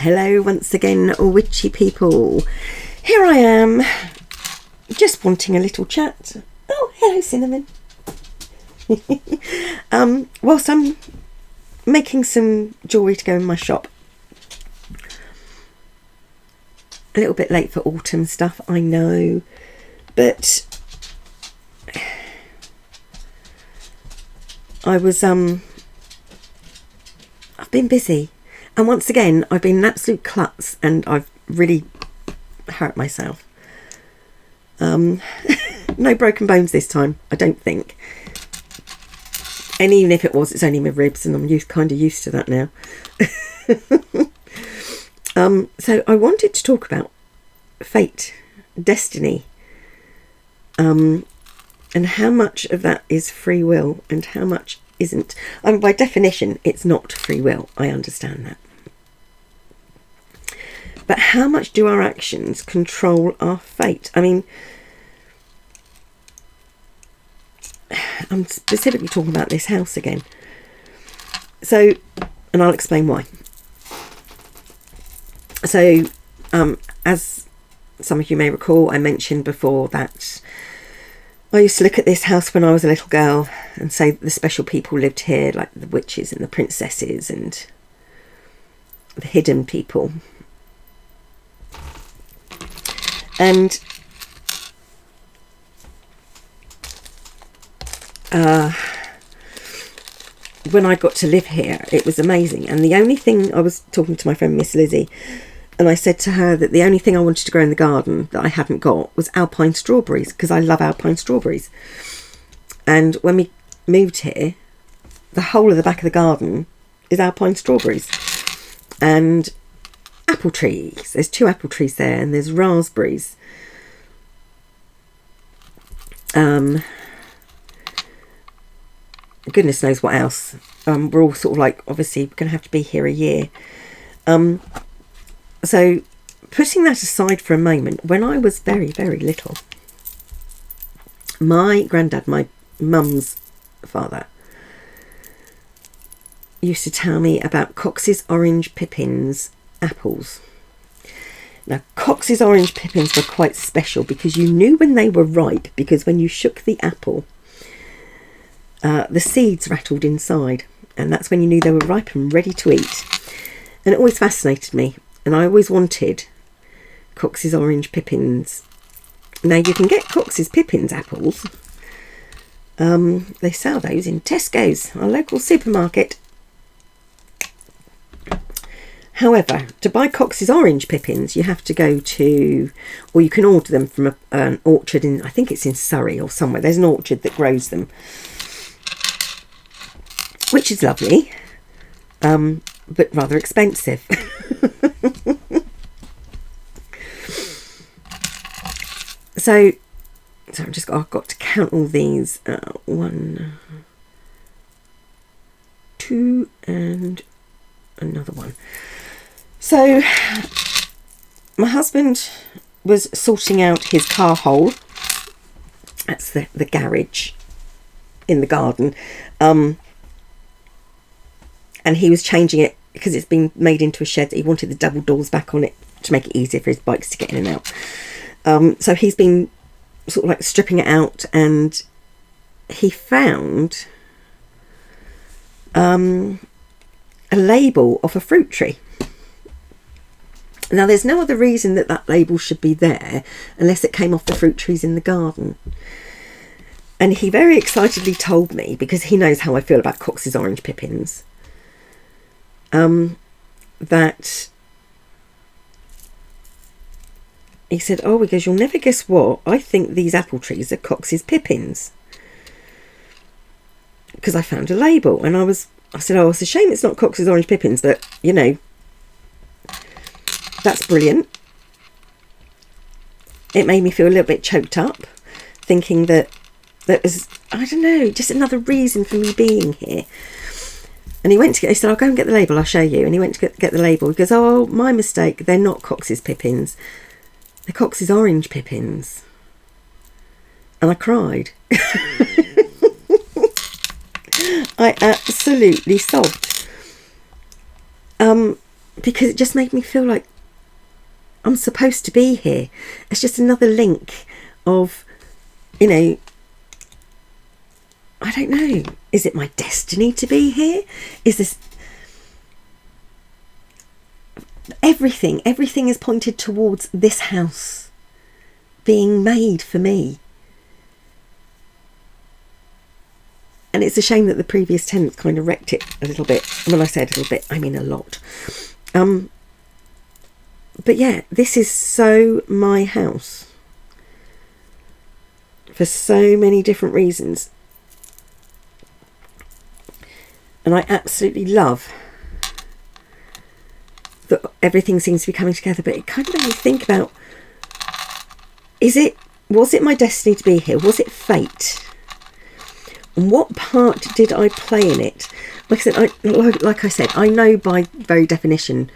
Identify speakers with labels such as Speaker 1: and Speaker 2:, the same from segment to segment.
Speaker 1: Hello once again, witchy people. Here I am, just wanting a little chat. Oh, hello Cinnamon. Whilst I'm making some jewellery to go in my shop. A little bit late for autumn stuff, I know, but I've been busy, and once again I've been an absolute klutz, and I've really hurt myself. No broken bones this time, I don't think. And even if it was, it's only my ribs, and I'm kind of used to that now. So I wanted to talk about fate, destiny, and how much of that is free will and how much isn't. By definition, it's not free will. I understand that. But how much do our actions control our fate? I mean, I'm specifically talking about this house again. So, and I'll explain why. So, as some of you may recall, I mentioned before that I used to look at this house when I was a little girl and say the special people lived here, like the witches and the princesses and the hidden people. And when I got to live here, it was amazing. And the only thing, I was talking to my friend Miss Lizzie, and I said to her that the only thing I wanted to grow in the garden that I hadn't got was alpine strawberries, because I love alpine strawberries. And when we moved here, the whole of the back of the garden is alpine strawberries. And apple trees. There's 2 apple trees there, and there's raspberries. Goodness knows what else. We're all sort of like, obviously, we're going to have to be here a year. So, putting that aside for a moment, when I was very, very little, my granddad, my mum's father, used to tell me about Cox's orange pippins apples. Now, Cox's orange pippins were quite special because you knew when they were ripe, because when you shook the apple, the seeds rattled inside, and that's when you knew they were ripe and ready to eat. And it always fascinated me. And I always wanted Cox's orange pippins. Now, you can get Cox's pippins apples. They sell those in Tesco's, our local supermarket. However, to buy Cox's orange pippins, you have to go to, or you can order them from an orchard in, I think it's in Surrey or somewhere. There's an orchard that grows them, which is lovely, but rather expensive. So I've got to count all these. 1, 2, and another one. So my husband was sorting out his car hole. That's the garage in the garden. And he was changing it because it's been made into a shed. He wanted the double doors back on it to make it easier for his bikes to get in and out. So he's been sort of like stripping it out, and he found a label of a fruit tree. Now, there's no other reason that label should be there unless it came off the fruit trees in the garden. And he very excitedly told me, because he knows how I feel about Cox's orange pippins, that he said, oh, because you'll never guess what, I think these apple trees are Cox's pippins, because I found a label. And I said, oh, it's a shame it's not Cox's orange pippins, but you know, that's brilliant. It made me feel a little bit choked up, thinking that was, I don't know, just another reason for me being here. And he said, I'll go and get the label, I'll show you. And he went to get the label. He goes, oh, my mistake, they're not Cox's pippins. They're Cox's orange pippins. And I cried. I absolutely sobbed. because it just made me feel like I'm supposed to be here. It's just another link of, you know, I don't know, is it my destiny to be here? Is this... Everything is pointed towards this house being made for me. And it's a shame that the previous tenants kind of wrecked it a little bit. When I say a little bit, I mean a lot. But yeah, this is so my house. For so many different reasons. And I absolutely love that everything seems to be coming together. But it kind of made me think about, was it my destiny to be here? Was it fate? And what part did I play in it? Like I said, I know by very definition,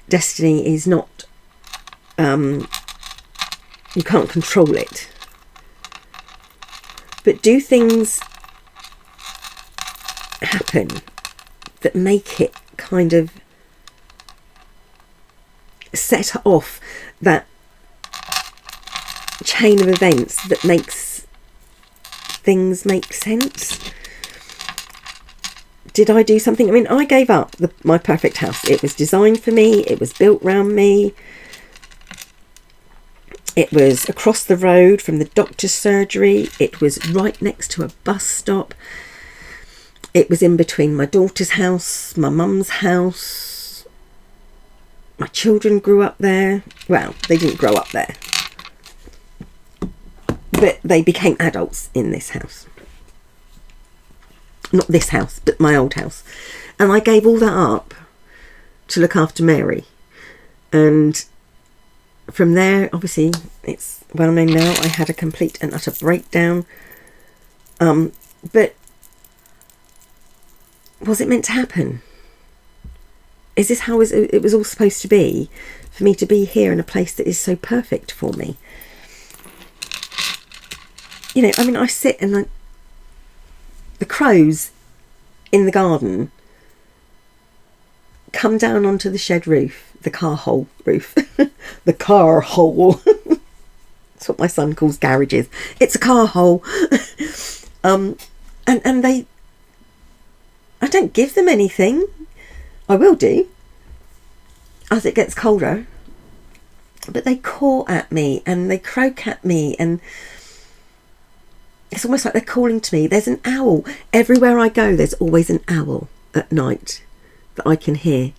Speaker 1: destiny is not, you can't control it. But do things happen that make it kind of set off that chain of events that makes things make sense? Did I do something? I mean, I gave up my perfect house. It was designed for me. It was built around me. It was across the road from the doctor's surgery. It was right next to a bus stop. It was in between my daughter's house, my mum's house. My children grew up there. Well, they didn't grow up there, but they became adults in this house. Not this house, but my old house. And I gave all that up to look after Mary. And from there, obviously, it's well known now, I had a complete and utter breakdown. But was it meant to happen? Is this how it was all supposed to be? For me to be here in a place that is so perfect for me? You know, I mean, I sit and the crows in the garden come down onto the shed roof, the car hole roof, the car hole. That's what my son calls garages. It's a car hole. And they, I don't give them anything. I will do as it gets colder. But they caw at me and they croak at me, and it's almost like they're calling to me. There's an owl. Everywhere I go, there's always an owl at night that I can hear.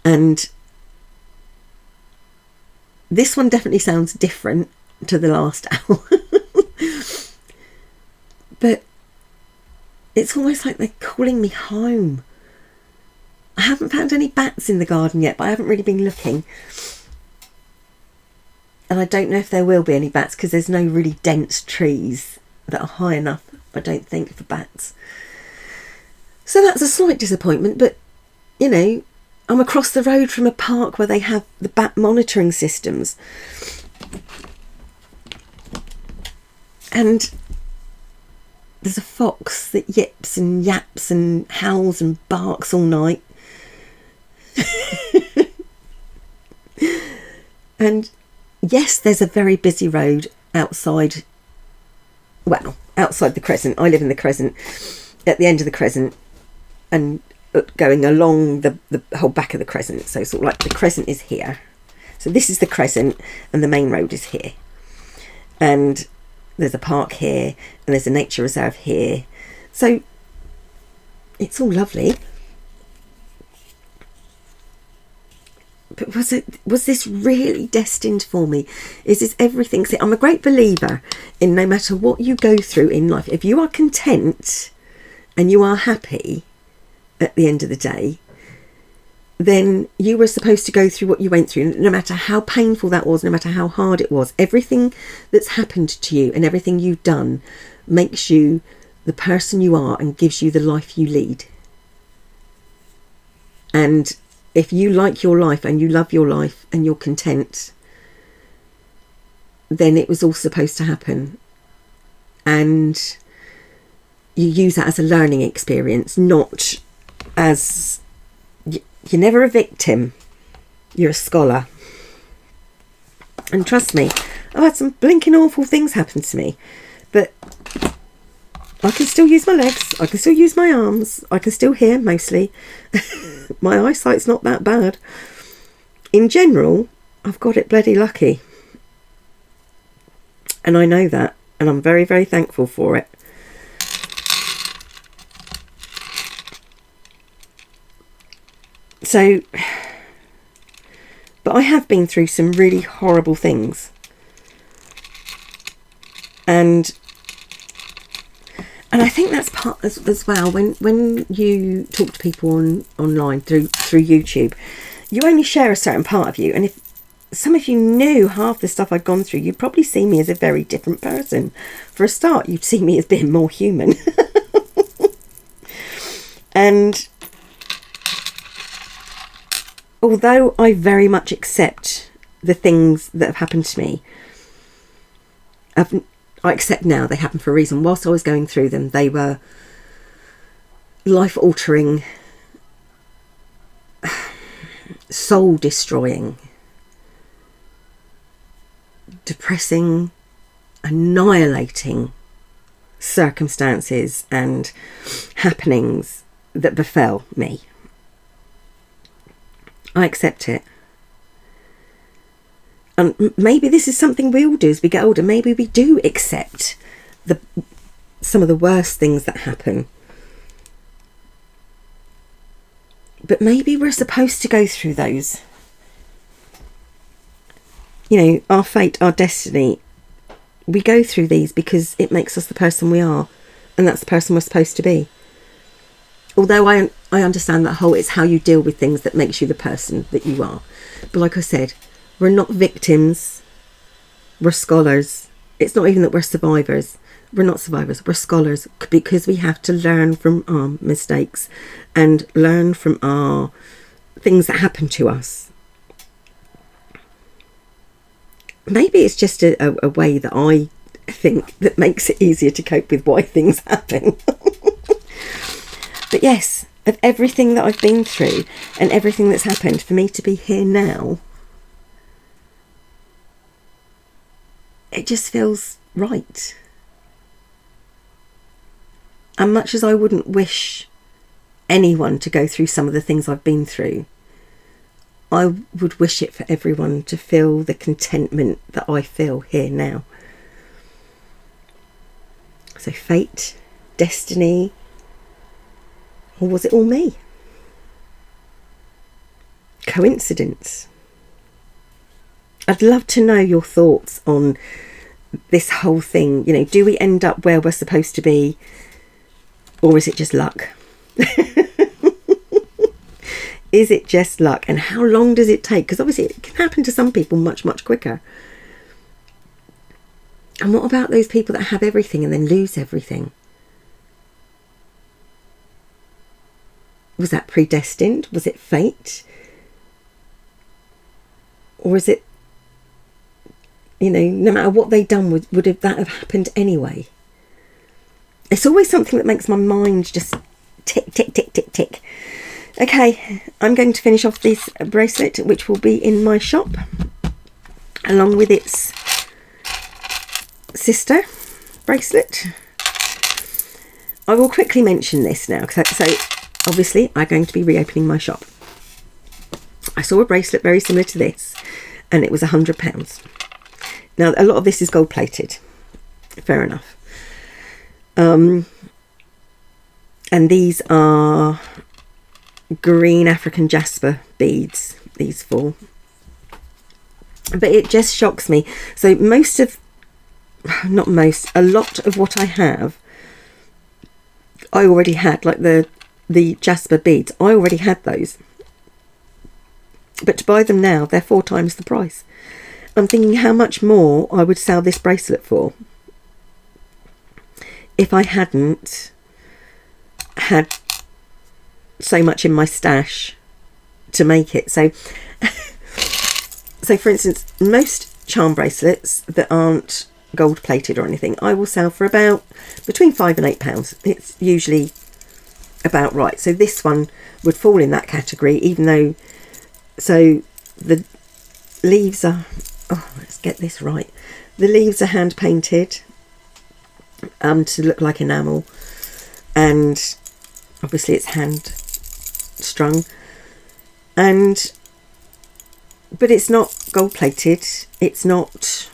Speaker 1: And this one definitely sounds different to the last owl. But it's almost like they're calling me home. I haven't found any bats in the garden yet, but I haven't really been looking. And I don't know if there will be any bats because there's no really dense trees that are high enough, I don't think, for bats. So that's a slight disappointment, but, you know, I'm across the road from a park where they have the bat monitoring systems. And there's a fox that yips and yaps and howls and barks all night. And yes, there's a very busy road outside the Crescent. I live in the Crescent, at the end of the Crescent, and going along the whole back of the Crescent. So sort of like the Crescent is here. So this is the Crescent and the main road is here. And there's a park here and there's a nature reserve here. So it's all lovely. But was this really destined for me? Is this everything? See, I'm a great believer in no matter what you go through in life, if you are content and you are happy at the end of the day, then you were supposed to go through what you went through, no matter how painful that was, no matter how hard it was. Everything that's happened to you and everything you've done makes you the person you are and gives you the life you lead. And if you like your life and you love your life and you're content, then it was all supposed to happen. And you use that as a learning experience, not as You're never a victim. You're a scholar. And trust me, I've had some blinking awful things happen to me. But I can still use my legs. I can still use my arms. I can still hear, mostly. My eyesight's not that bad. In general, I've got it bloody lucky. And I know that. And I'm very, very thankful for it. So, but I have been through some really horrible things. And I think that's part as well, when you talk to people online through YouTube, you only share a certain part of you. And if some of you knew half the stuff I'd gone through, you'd probably see me as a very different person. For a start, you'd see me as being more human. And although I very much accept the things that have happened to me, I accept now they happened for a reason. Whilst I was going through them, they were life-altering, soul-destroying, depressing, annihilating circumstances and happenings that befell me. I accept it. And maybe this is something we all do as we get older. Maybe we do accept some of the worst things that happen. But maybe we're supposed to go through those. You know, our fate, our destiny. We go through these because it makes us the person we are. And that's the person we're supposed to be. Although I understand that whole, it's how you deal with things that makes you the person that you are. But like I said, we're not victims. We're scholars. It's not even that we're survivors. We're not survivors. We're scholars, because we have to learn from our mistakes and learn from our things that happen to us. Maybe it's just a way that I think that makes it easier to cope with why things happen. But yes, of everything that I've been through and everything that's happened, for me to be here now, it just feels right. And much as I wouldn't wish anyone to go through some of the things I've been through, I would wish it for everyone to feel the contentment that I feel here now. So fate, destiny, or was it all me? Coincidence? I'd love to know your thoughts on this whole thing. You know, do we end up where we're supposed to be? Or is it just luck? Is it just luck? And how long does it take? Because obviously it can happen to some people much, much quicker. And what about those people that have everything and then lose everything? Was that predestined? Was it fate? Or is it, you know, no matter what they'd done, would that have happened anyway? It's always something that makes my mind just tick, tick, tick, tick, tick. Okay, I'm going to finish off this bracelet, which will be in my shop, along with its sister bracelet. I will quickly mention this now. So obviously, I'm going to be reopening my shop. I saw a bracelet very similar to this, and it was £100. Now, a lot of this is gold plated. Fair enough. And these are green African jasper beads, these four. But it just shocks me. So a lot of what I have, I already had, like the jasper beads, I already had those. But to buy them now, they're 4 times the price. I'm thinking how much more I would sell this bracelet for if I hadn't had so much in my stash to make it. So for instance, most charm bracelets that aren't gold plated or anything, I will sell for about between £5 and £8. It's usually about right. So this one would fall in that category, even though, so the leaves are, oh, let's get this right. The leaves are hand painted to look like enamel, and obviously it's hand strung, and but it's not gold plated. It's not,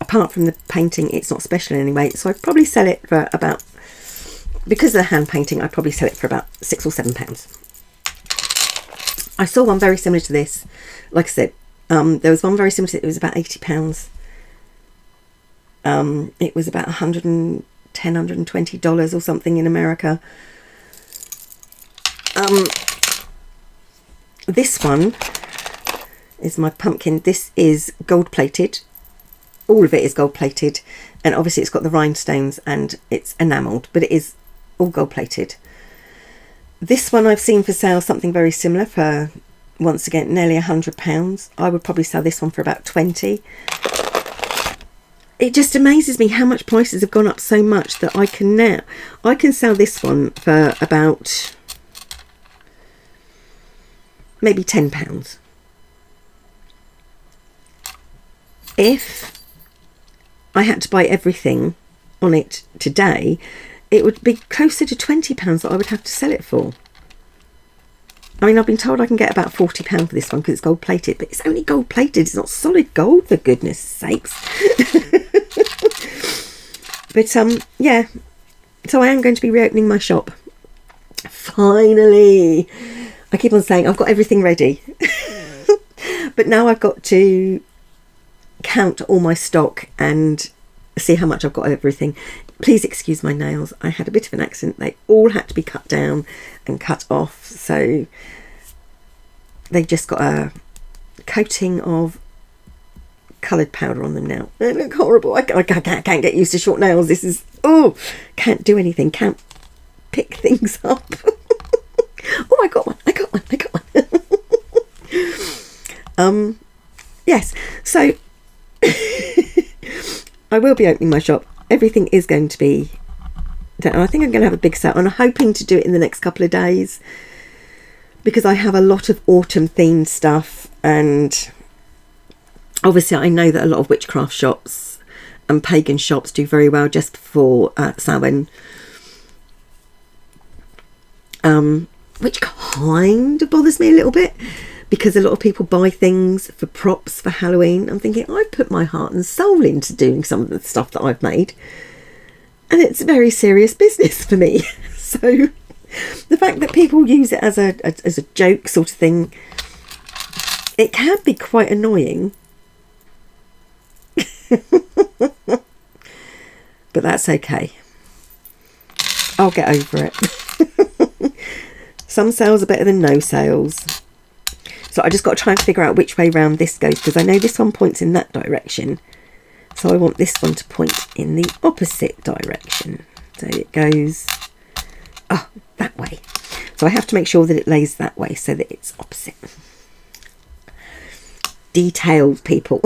Speaker 1: apart from the painting, it's not special in any way. So I'd probably sell it for about, because of the hand painting, I'd probably sell it for about £6 or £7. I saw one very similar to this. Like I said, there was one very similar to it. It was about £80. It was about $110, $120 or something in America. This one is my pumpkin. This is gold plated. All of it is gold plated, and obviously it's got the rhinestones and it's enamelled, but it is all gold plated. This one I've seen for sale, something very similar, for, once again, nearly £100. I would probably sell this one for about 20. It just amazes me how much prices have gone up so much that I can sell this one for about maybe £10. If I had to buy everything on it today, it would be closer to £20 that I would have to sell it for. I mean, I've been told I can get about £40 for this one because it's gold plated, but it's only gold plated. It's not solid gold, for goodness sakes. But yeah, so I am going to be reopening my shop. Finally. I keep on saying I've got everything ready. But now I've got to count all my stock and see how much I've got of everything. Please excuse my nails. I had a bit of an accident. They all had to be cut down and cut off. So they've just got a coating of coloured powder on them now. They look horrible. I can't get used to short nails. This is, oh, can't do anything. Can't pick things up. Oh, I got one. Yes. So I will be opening my shop. Everything is going to be done. I think I'm going to have a big sale, and I'm hoping to do it in the next couple of days because I have a lot of autumn themed stuff, and obviously I know that a lot of witchcraft shops and pagan shops do very well just for Samhain, which kind of bothers me a little bit because a lot of people buy things for props for Halloween. I'm thinking, I put my heart and soul into doing some of the stuff that I've made, and it's very serious business for me. So the fact that people use it as a joke sort of thing, it can be quite annoying. But that's okay. I'll get over it. Some sales are better than no sales. So I just got to try and figure out which way round this goes, because I know this one points in that direction. So I want this one to point in the opposite direction. So it goes, oh, that way. So I have to make sure that it lays that way so that it's opposite. Detailed, people.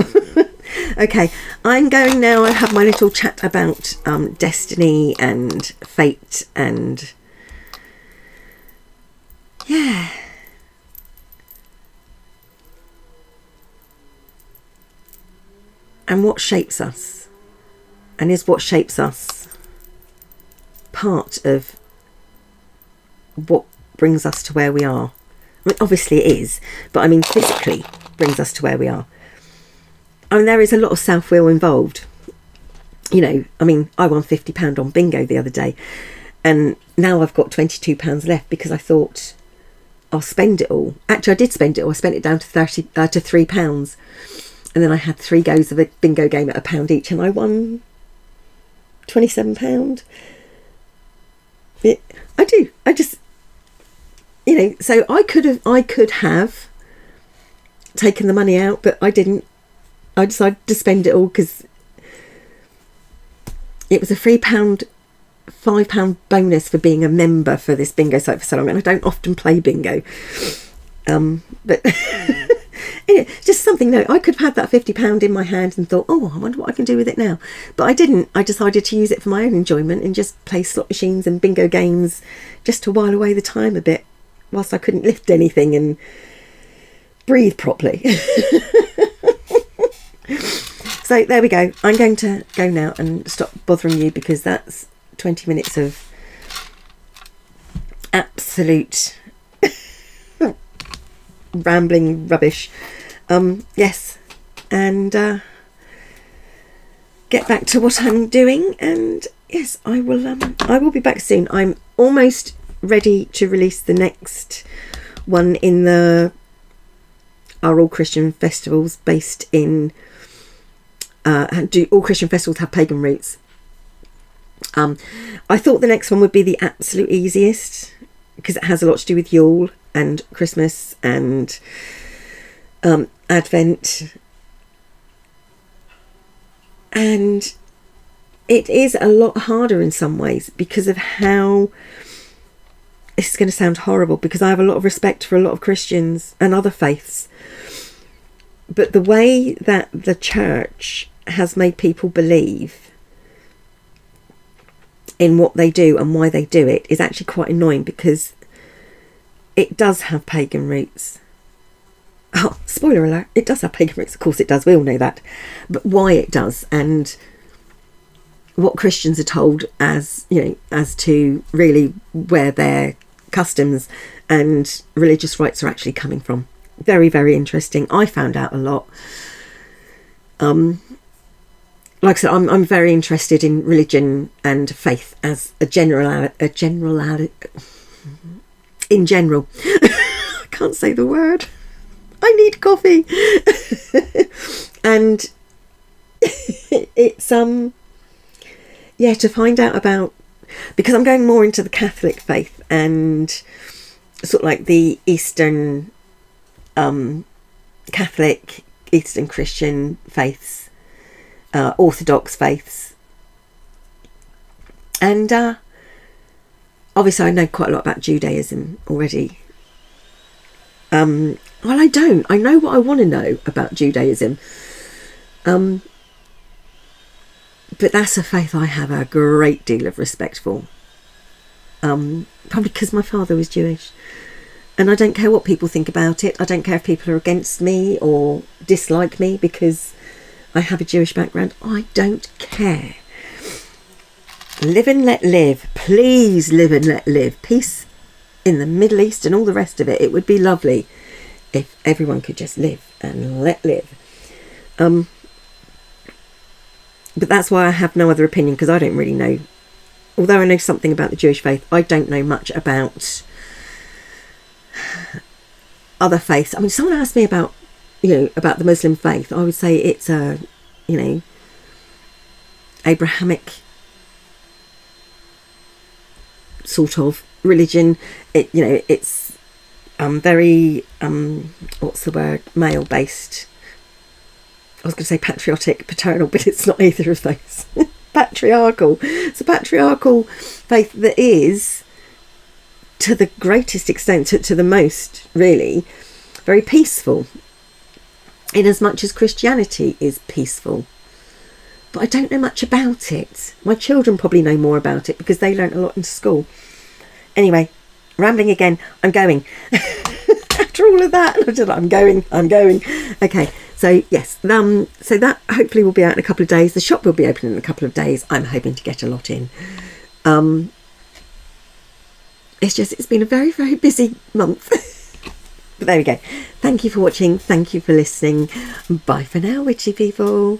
Speaker 1: Okay, I'm going now. I have my little chat about destiny and fate and yeah. And what shapes us, and is what shapes us part of what brings us to where we are? I mean, obviously it is, but I mean physically brings us to where we are. I mean, there is a lot of self-will involved. You know, I mean, I won £50 on bingo the other day, and now I've got £22 left because I thought I'll spend it all. Actually, I did spend it all. I spent it down to £3. And then I had 3 goes of a bingo game at £1 each, and I won £27. I just, you know, so I could have taken the money out, but I didn't. I decided to spend it all because it was a £5 bonus for being a member for this bingo site for so long, and I don't often play bingo. But Anyway, just something. No, I could have had that £50 in my hand and thought, oh, I wonder what I can do with it now. But I didn't. I decided to use it for my own enjoyment and just play slot machines and bingo games just to while away the time a bit whilst I couldn't lift anything and breathe properly. So there we go. I'm going to go now and stop bothering you because that's 20 minutes of absolute rambling rubbish. Yes, and get back to what I'm doing, and yes, I will be back soon. I'm almost ready to release the next one in the Are All Christian Festivals based in do all Christian festivals have pagan roots? I thought the next one would be the absolute easiest because it has a lot to do with Yule and Christmas and Advent, and it is a lot harder in some ways because of how, this is going to sound horrible because I have a lot of respect for a lot of Christians and other faiths, but the way that the church has made people believe in what they do and why they do it is actually quite annoying because it does have pagan roots. Oh, spoiler alert, it does have pagan roots. Of course it does, we all know that. But why it does and what Christians are told as, you know, as to really where their customs and religious rites are actually coming from. Very, very interesting. I found out a lot. Like I said, I'm very interested in religion and faith as in general. I can't say the word. I need coffee. And it's yeah, to find out about, because I'm going more into the Catholic faith and sort of like the Eastern Catholic, Eastern Christian faiths, Orthodox faiths, and obviously I know quite a lot about Judaism already. Well, I don't. I know what I want to know about Judaism, but that's a faith I have a great deal of respect for, probably because my father was Jewish. And I don't care what people think about it. I don't care if people are against me or dislike me because I have a Jewish background. I don't care. Live and let live. Please live and let live. Peace in the Middle East and all the rest of it. It would be lovely if everyone could just live and let live. But that's why I have no other opinion, because I don't really know. Although I know something about the Jewish faith, I don't know much about other faiths. I mean, someone asked me about, about the Muslim faith. I would say it's a, Abrahamic sort of religion. It's very what's the word, male based. I was going to say patriotic, paternal, but it's not either of those. Patriarchal. It's a patriarchal faith that is, to the greatest extent, to the most, really, very peaceful, in as much as Christianity is peaceful. But I don't know much about it. My children probably know more about it because they learnt a lot in school. Anyway, rambling again. I'm going. After all of that, I'm going. Okay, so yes, so that hopefully will be out in a couple of days. The shop will be open in a couple of days. I'm hoping to get a lot in. It's been a very, very busy month. But there we go. Thank you for watching. Thank you for listening. Bye for now, witchy people.